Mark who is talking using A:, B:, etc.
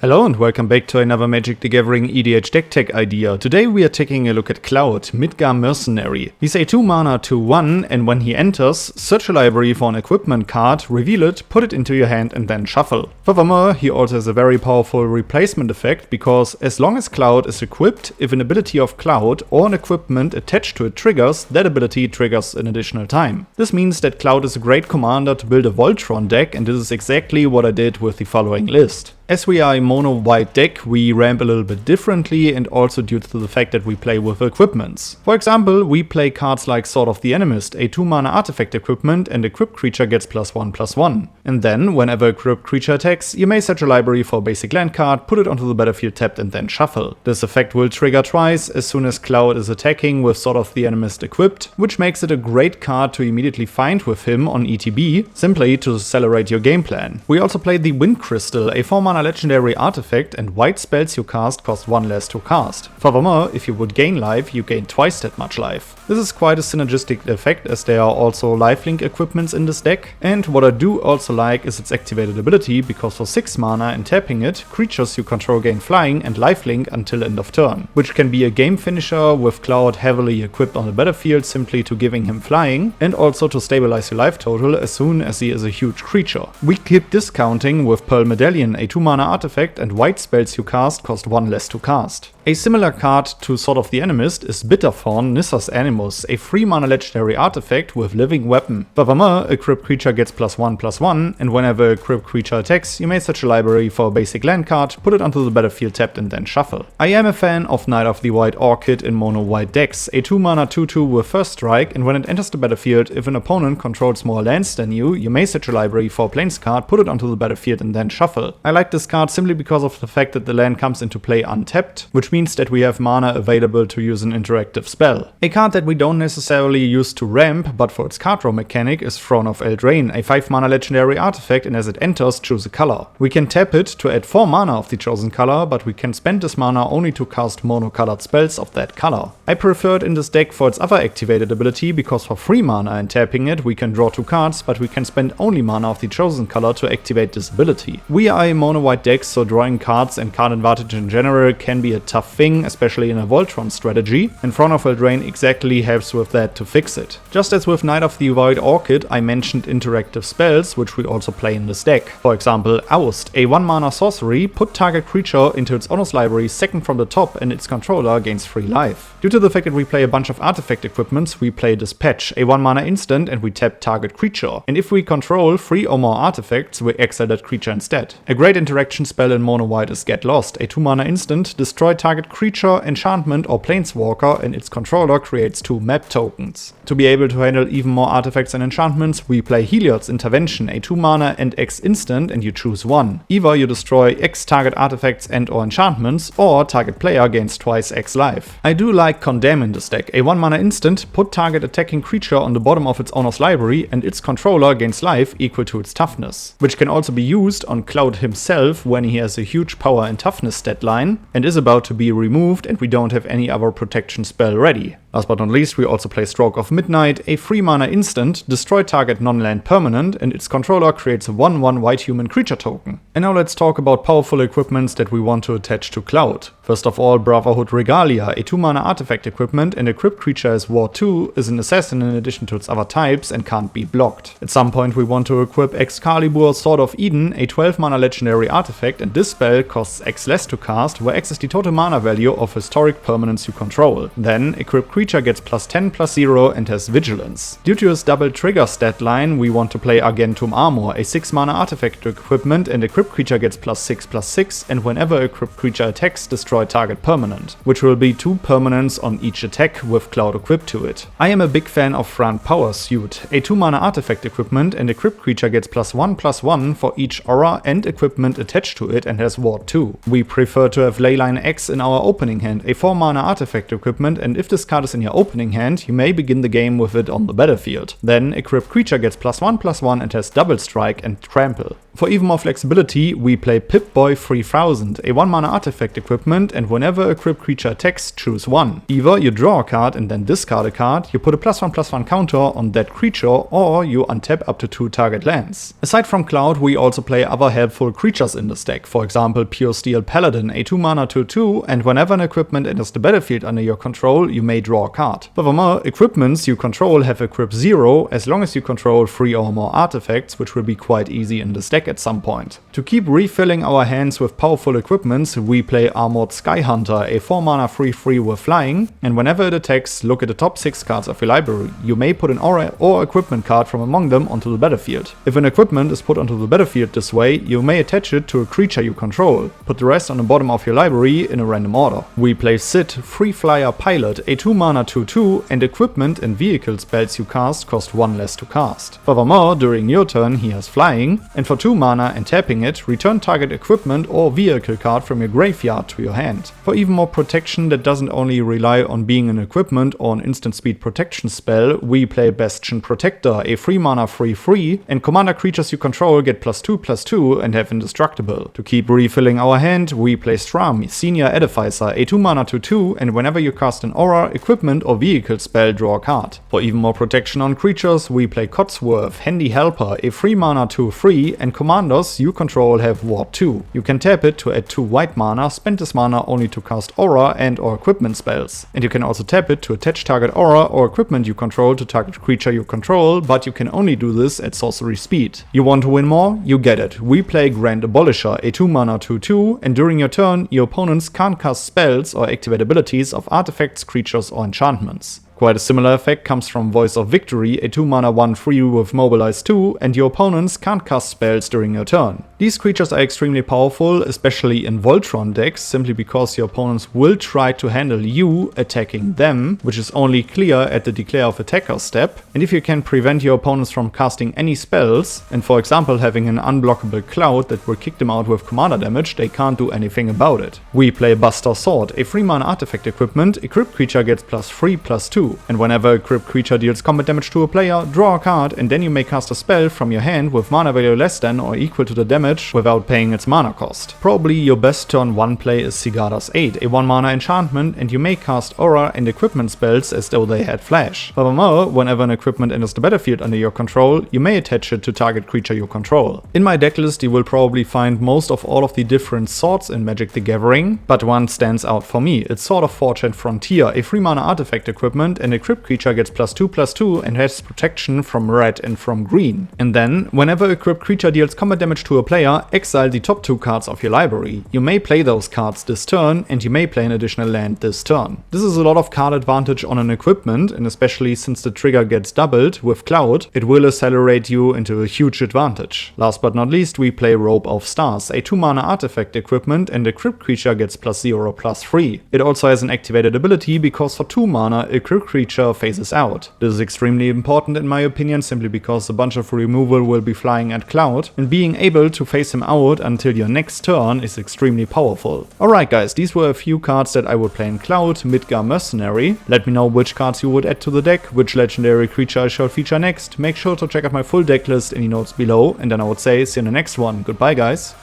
A: Hello and welcome back to another Magic the Gathering EDH deck tech idea. Today we are taking a look at Cloud, Midgar Mercenary. He's a 2 mana 2/1 and when he enters, search a library for an equipment card, reveal it, put it into your hand and then shuffle. Furthermore, he also has a very powerful replacement effect because as long as Cloud is equipped, if an ability of Cloud or an equipment attached to it triggers, that ability triggers an additional time. This means that Cloud is a great commander to build a Voltron deck, and this is exactly what I did with the following list. As we are a mono-white deck, we ramp a little bit differently and also due to the fact that we play with equipments. For example, we play cards like Sword of the Animist, a 2 mana artifact equipment, and equipped creature gets +1/+1. And then, whenever equipped creature attacks, you may search a library for a basic land card, put it onto the battlefield tapped and then shuffle. This effect will trigger twice as soon as Cloud is attacking with Sword of the Animist equipped, which makes it a great card to immediately find with him on ETB, simply to accelerate your game plan. We also play the Wind Crystal, a 4 mana legendary artifact, and white spells you cast cost 1 less to cast. Furthermore, if you would gain life, you gain twice that much life. This is quite a synergistic effect as there are also lifelink equipments in this deck, and what I do also like is its activated ability, because for 6 mana and tapping it, creatures you control gain flying and lifelink until end of turn, which can be a game finisher with Cloud heavily equipped on the battlefield simply to giving him flying, and also to stabilize your life total as soon as he is a huge creature. We keep discounting with Pearl Medallion, a 2 mana artifact, and white spells you cast cost 1 less to cast. A similar card to Sword of the Animist is Bitterthorn, Nissa's Animus, a 3 mana legendary artifact with Living Weapon. Furthermore, a equipped creature gets +1/+1, and whenever a equipped creature attacks, you may search a library for a basic land card, put it onto the battlefield tapped and then shuffle. I am a fan of Knight of the White Orchid in mono-white decks, a 2 mana 2/2 with first strike, and when it enters the battlefield, if an opponent controls more lands than you may search a library for a plains card, put it onto the battlefield and then shuffle. I like this card simply because of the fact that the land comes into play untapped, which means that we have mana available to use an interactive spell. A card that we don't necessarily use to ramp, but for its card draw mechanic, is Throne of Eldraine, a 5 mana legendary artifact, and as it enters, choose a color. We can tap it to add 4 mana of the chosen color, but we can spend this mana only to cast mono-colored spells of that color. I prefer it in this deck for its other activated ability, because for 3 mana and tapping it, we can draw 2 cards, but we can spend only mana of the chosen color to activate this ability. We are a mono-white deck, so drawing cards and card advantage in general can be a tough thing, especially in a Voltron strategy, and Throne of Eldraine exactly helps with that to fix it. Just as with Knight of the White Orchid, I mentioned interactive spells, which we also play in this deck. For example, Oust, a 1 mana sorcery, put target creature into its owner's library second from the top and its controller gains 3 life. Due to the fact that we play a bunch of artifact equipments, we play Dispatch, a 1 mana instant, and we tap target creature. And if we control 3 or more artifacts, we exile that creature instead. A great interaction spell in mono-white is Get Lost, a 2 mana instant, destroy target creature, enchantment or planeswalker, and its controller creates 2 map tokens. To be able to handle even more artifacts and enchantments, we play Heliod's Intervention, a 2 mana and X instant, and you choose 1. Either you destroy X target artifacts and or enchantments, or target player gains twice X life. I do like Condemn in this deck, a 1 mana instant, put target attacking creature on the bottom of its owner's library, and its controller gains life equal to its toughness, which can also be used on Cloud himself when he has a huge power and toughness stat line, and is about to be removed and we don't have any other protection spell ready. Last but not least, we also play Stroke of Midnight, a 3 mana instant, destroy target non-land permanent, and its controller creates a 1/1 white human creature token. And now let's talk about powerful equipments that we want to attach to Cloud. First of all, Brotherhood Regalia, a 2 mana artifact equipment, and equipped creature as War 2, is an assassin in addition to its other types and can't be blocked. At some point we want to equip Excalibur, Sword of Eden, a 12 mana legendary artifact, and this spell costs X less to cast, where X is the total mana value of historic permanents you control. Then, equipped creature gets +10/+0 and has Vigilance. Due to his double trigger stat line, we want to play Argentum Armor, a 6 mana artifact equipment, and equipped creature gets +6/+6, and whenever equipped creature attacks, destroy target permanent, which will be 2 permanents on each attack with Cloud equipped to it. I am a big fan of Frant Power Suit, a 2 mana artifact equipment, and equipped creature gets +1/+1 for each aura and equipment attached to it and has Ward 2. We prefer to have Leyline X in our opening hand, a 4 mana artifact equipment, and if this card is in your opening hand, you may begin the game with it on the battlefield. Then equipped creature gets +1/+1 and has Double Strike and Trample. For even more flexibility, we play Pip-Boy 3000, a 1 mana artifact equipment, and whenever a equipped creature attacks, choose one. Either you draw a card and then discard a card, you put a +1/+1 counter on that creature, or you untap up to 2 target lands. Aside from Cloud, we also play other helpful creatures in this deck, for example Pure Steel Paladin, a 2 mana 2/2, and whenever an equipment enters the battlefield under your control, you may draw a card. Furthermore, equipments you control have equip 0 as long as you control 3 or more artifacts, which will be quite easy in this deck at some point. To keep refilling our hands with powerful equipments, we play Armored Skyhunter, a 4 mana 3/3 with flying, and whenever it attacks, look at the top 6 cards of your library. You may put an aura or equipment card from among them onto the battlefield. If an equipment is put onto the battlefield this way, you may attach it to a creature you control. Put the rest on the bottom of your library in a random order. We play Sid, Free Flyer Pilot, a 2 mana 2/2, and equipment and vehicle spells you cast cost 1 less to cast. Furthermore, during your turn he has flying, and for 2 mana and tapping it, return target equipment or vehicle card from your graveyard to your hand. For even more protection that doesn't only rely on being an equipment or an instant speed protection spell, we play Bastion Protector, a 3 mana 3/3, and commander creatures you control get +2/+2 and have indestructible. To keep refilling our hand, we play Stram, Senior Edificer, a 2 mana 2/2, and whenever you cast an aura, equipment or vehicle spell, draw a card. For even more protection on creatures, we play Cotsworth, Handy Helper, a 3 mana 2/3, and commanders you control have Ward 2. You can tap it to add 2 white mana, spend this mana only to cast aura and or equipment spells. And you can also tap it to attach target aura or equipment you control to target creature you control, but you can only do this at sorcery speed. You want to win more? You get it. We play Grand Abolisher, a 2 mana 2/2, and during your turn, your opponents can't cast spells or activate abilities of artifacts, creatures, or enchantments. Quite a similar effect comes from Voice of Victory, a 2 mana 1/3 with Mobilize 2, and your opponents can't cast spells during your turn. These creatures are extremely powerful, especially in Voltron decks, simply because your opponents will try to handle you attacking them, which is only clear at the Declare of Attacker step, and if you can prevent your opponents from casting any spells, and for example having an unblockable Cloud that will kick them out with commander damage, they can't do anything about it. We play Buster Sword, a 3 mana artifact equipment, equipped creature gets +3/+2. And whenever a equipped creature deals combat damage to a player, draw a card, and then you may cast a spell from your hand with mana value less than or equal to the damage without paying its mana cost. Probably your best turn 1 play is Sigada's Aid, a 1 mana enchantment, and you may cast aura and equipment spells as though they had flash. Furthermore, whenever an equipment enters the battlefield under your control, you may attach it to target creature you control. In my decklist you will probably find most of all of the different swords in Magic the Gathering, but one stands out for me. It's Sword of Fortune Frontier, a 3 mana artifact equipment, and a equipped creature gets +2/+2 and has protection from red and from green. And then, whenever a equipped creature deals combat damage to a player, exile the top 2 cards of your library. You may play those cards this turn, and you may play an additional land this turn. This is a lot of card advantage on an equipment, and especially since the trigger gets doubled with Cloud, it will accelerate you into a huge advantage. Last but not least, we play Robe of Stars, a 2 mana artifact equipment, and a equipped creature gets +0/+3. It also has an activated ability because for 2 mana, a equipped creature phases out. This is extremely important in my opinion, simply because a bunch of removal will be flying at Cloud, and being able to phase him out until your next turn is extremely powerful. Alright guys, these were a few cards that I would play in Cloud, Midgar Mercenary. Let me know which cards you would add to the deck, which legendary creature I shall feature next. Make sure to check out my full deck list in the notes below, and then I would say see you in the next one. Goodbye guys.